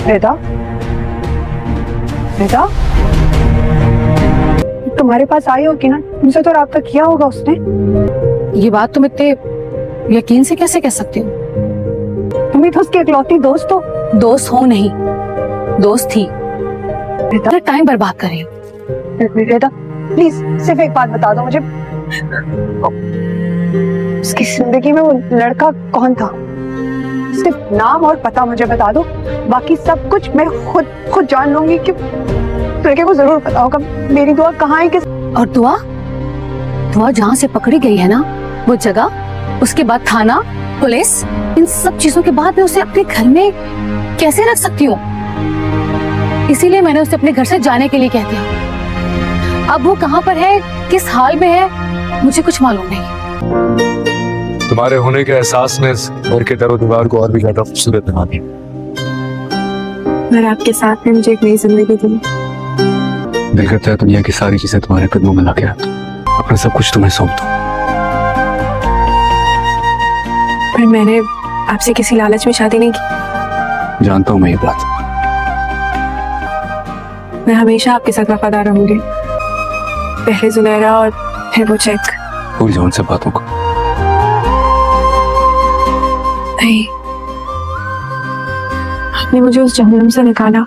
बेटा, बेटा, तुम्हारे पास आई होगी ना, तुमसे तो राब्ता किया होगा उसने। ये बात तुम इतने यकीन से कैसे कह सकती हो? तुम्हें तो उसकी इकलौती दोस्त हो। दोस्त हो नहीं, दोस्त थी। बेटा, टाइम बर्बाद कर रही हो। बेटा प्लीज सिर्फ एक बात बता दो मुझे, उसकी जिंदगी में वो लड़का कौन था? सिर्फ नाम और पता मुझे बता दो, बाकी सब कुछ मैं खुद जान लूंगी कि लड़के को जरूर पता होगा। मेरी दुआ कहाँ है? किस और दुआ जहाँ से पकड़ी गई है ना, वो जगह, उसके बाद थाना, पुलिस, इन सब चीजों के बाद मैं उसे अपने घर में कैसे रख सकती हूँ? इसीलिए मैंने उसे अपने घर से जाने के लिए कह दिया। अब वो कहाँ पर है, किस हाल में है, मुझे कुछ मालूम नहीं। तुम्हारे होने के एहसास ने इस घर के दरो दीवार को और भी ज्यादा खूबसूरत बना दिया। और आपके साथ में मुझे एक नई जिंदगी दी। दिल करता है दुनिया की सारी चीजें तुम्हारे कदमों में लाके रख दूं, अपना सब कुछ तुम्हें सौंप दूं। पर मैंने आपसे किसी लालच में शादी नहीं की। जानता हूं मैं ये बात। मैं हमेशा आपके साथ वफादार रहूंगी, पहले जुनैरा और फिर वो चेक। भूल जाओ उन सब बातों को। नहीं, आपने मुझे उस जहन्नुम से निकाला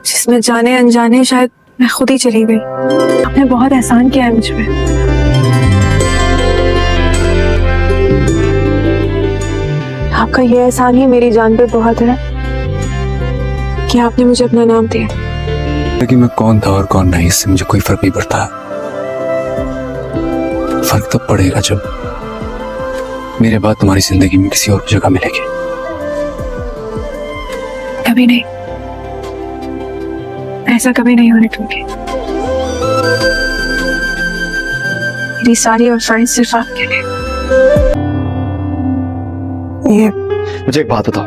जिसमें जाने अनजाने शायद मैं खुद ही चली गई। आपने बहुत एहसान किया है मुझ पे। आपका ये एहसान ही मेरी जान पे बहुत है कि आपने मुझे अपना नाम दिया। लेकिन मैं कौन था और कौन नहीं, इससे मुझे कोई फर्क नहीं पड़ता। फर्क तब पड़ेगा जब मेरे बाद तुम्हारी जिंदगी में किसी और जगह मिलेगी। कभी नहीं, ऐसा कभी नहीं होने दूंगी। मेरी सारी ऑफरिंग सिर्फ आपके लिए। ये मुझे एक बात बताओ,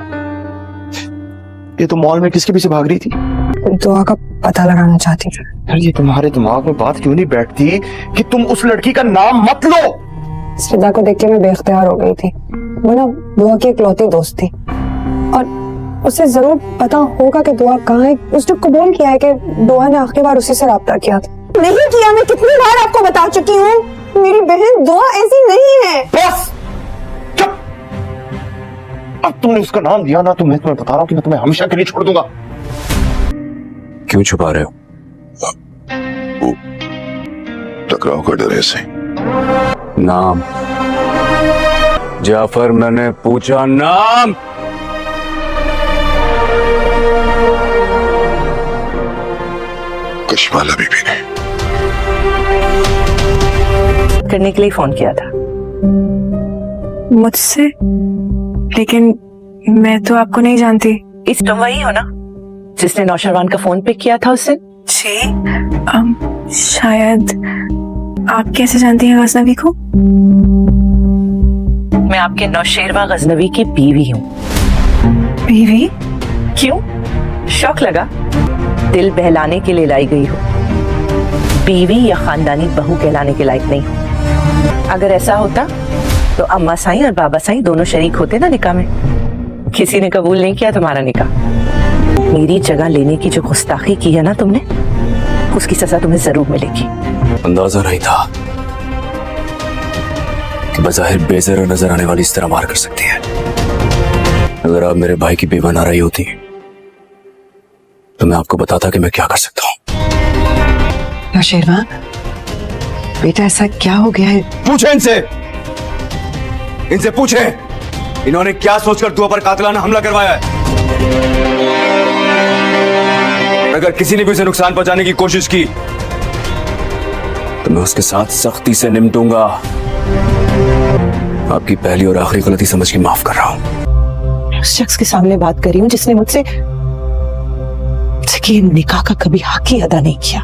ये तो मॉल में किसके पीछे भाग रही थी? दुआ का पता लगाना चाहती थी। यार ये तुम्हारे दिमाग में बात क्यों नहीं बैठती कि तुम उस लड़की का नाम मत लो? श्रद्धा को देख के मैं बेख्तियार हो गई थी। वो ना दुआ की इकलौती दोस्त थी और उसे जरूर पता होगा कि दुआ कहाँ है। उसने कबूल किया है कि दुआ ने आखिरी बार उसी से राब्ता किया था। नहीं किया, मैं कितनी बार आपको बता चुकी हूँ। मेरी बहन दुआ ऐसी नहीं है। बस चुप। अब तुमने उसका नाम दिया ना, तो मैं तुम्हें बता रहा हूँ कि मैं तुम्हें हमेशा के लिए छोड़ दूंगा। क्यों छुपा रहे हो? टकराव का डर है से। नाम जाफर, मैंने पूछा नाम। कशमाला बीबी ने करने के लिए फोन किया था मुझसे, लेकिन मैं तो आपको नहीं जानती। इस तुम वही हो ना जिसने नौशरवान का फोन पिक किया था उससे? जी, शायद। आप कैसे जानती हैं गजनवी को? मैं आपके नौशेरवा गजनवी की बीवी हूँ। बीवी? क्यों, शौक लगा? दिल बहलाने के लिए लाई गई हो, बीवी या खानदानी बहू कहलाने के लायक नहीं हो। अगर ऐसा होता तो अम्मा साईं और बाबा साईं दोनों शरीक होते ना निकाह में। किसी ने कबूल नहीं किया तुम्हारा निकाह। मेरी जगह लेने की जो गुस्ताखी की है ना तुमने, उसकी सजा तुम्हें जरूर मिलेगी। अंदाजा नहीं था कि बज़ाहिर बेज़र नजर आने वाली इस तरह मार कर सकती है। अगर आप मेरे भाई की बेवा ना रही होती तो मैं आपको बताता कि मैं क्या कर सकता हूँ। नौशेरवान बेटा, ऐसा क्या हो गया है? पूछे इनसे पूछे, इन्होंने क्या सोचकर दुआ पर कातिलाना हमला करवाया है। अगर किसी ने भी उसे नुकसान पहुंचाने की कोशिश की तो मैं उसके साथ सख्ती से निपटूंगा। आपकी पहली और आखिरी गलती समझ के माफ कर रहा हूं। उस शख्स के सामने बात कर रही हूँ जिसने मुझसे निकाह का कभी हक ही अदा नहीं किया।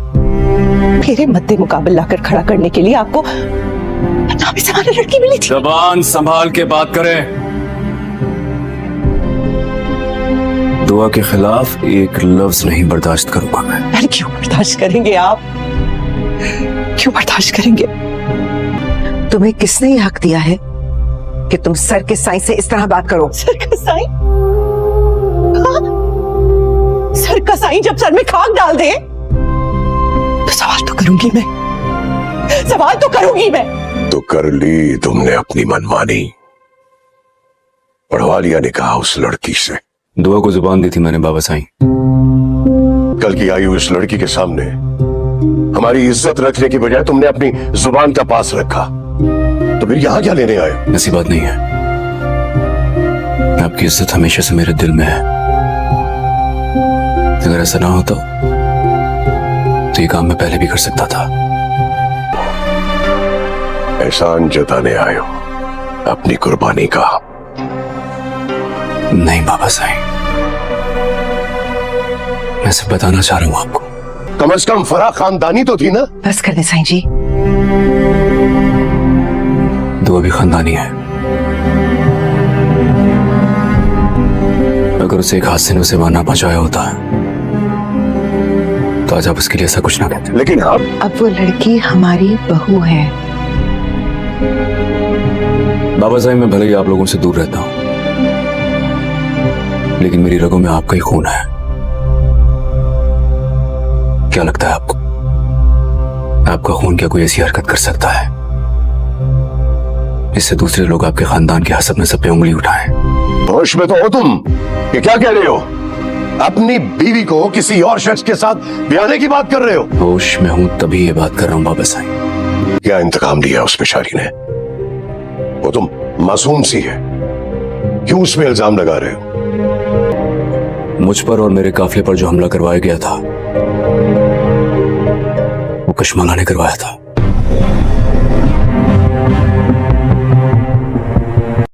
मेरे मद्दे मुकाबले लाकर खड़ा करने के लिए आपको नामी ज़माना लड़की मिली थी। जबान संभाल के बात करें। दुआ के खिलाफ एक लफ्ज नहीं बर्दाश्त करूंगा मैं। अरे क्यों बर्दाश्त करेंगे आप? क्यों बर्दाश्त करेंगे? तुम्हें किसने ये हक दिया है कि तुम सर के साईं से इस तरह बात करो? सर का साईं? सर का साईं जब सर में खाक डाल दे तो सवाल तो करूंगी मैं, सवाल तो करूंगी मैं। तो कर ली तुमने अपनी मनमानी, पढ़वा लिया निकाह उस लड़की से। दुआ को जुबान दी थी मैंने बाबा साईं। कल की आई हुई उस लड़की के सामने हमारी इज्जत रखने की बजाय तुमने अपनी जुबान का पास रखा, तो फिर यहां क्या लेने आए? ऐसी बात नहीं है, आपकी इज्जत हमेशा से मेरे दिल में है। अगर ऐसा ना होता तो ये काम मैं पहले भी कर सकता था। एहसान जताने आए हो अपनी कुर्बानी का? नहीं बाबा साईं, मैं सिर्फ बताना चाह रहा हूं आपको। कम से कम फराह खानदानी तो थी ना? बस कर दे साईं जी। दुआ भी खानदानी है। अगर उसे एक हादसे ने उसे मार ना पहुंचाया होता तो आज आप उसके लिए ऐसा कुछ ना कहते। लेकिन अब वो लड़की हमारी बहू है। बाबा साहब, मैं भले ही आप लोगों से दूर रहता हूं, लेकिन मेरी रगों में आपका ही खून है। क्या लगता है आपको, आपका खून क्या कोई ऐसी हरकत कर सकता है इससे दूसरे लोग आपके खानदान के हसब नसब पे उंगली उठाएं? होश में तो हो तुम? ये क्या कह रहे हो? अपनी बीवी को किसी और शख्स के साथ ब्याने की बात कर रहे हो? होश में हूं तभी ये बात कर रहा हूं बाबा साईं। क्या इंतकाम लिया उस बेचारी ने? वो तुम मासूम सी है, क्यों उसमें इल्जाम लगा रहे हो? मुझ पर और मेरे काफिले पर जो हमला करवाया गया था वो कश्माला ने करवाया था।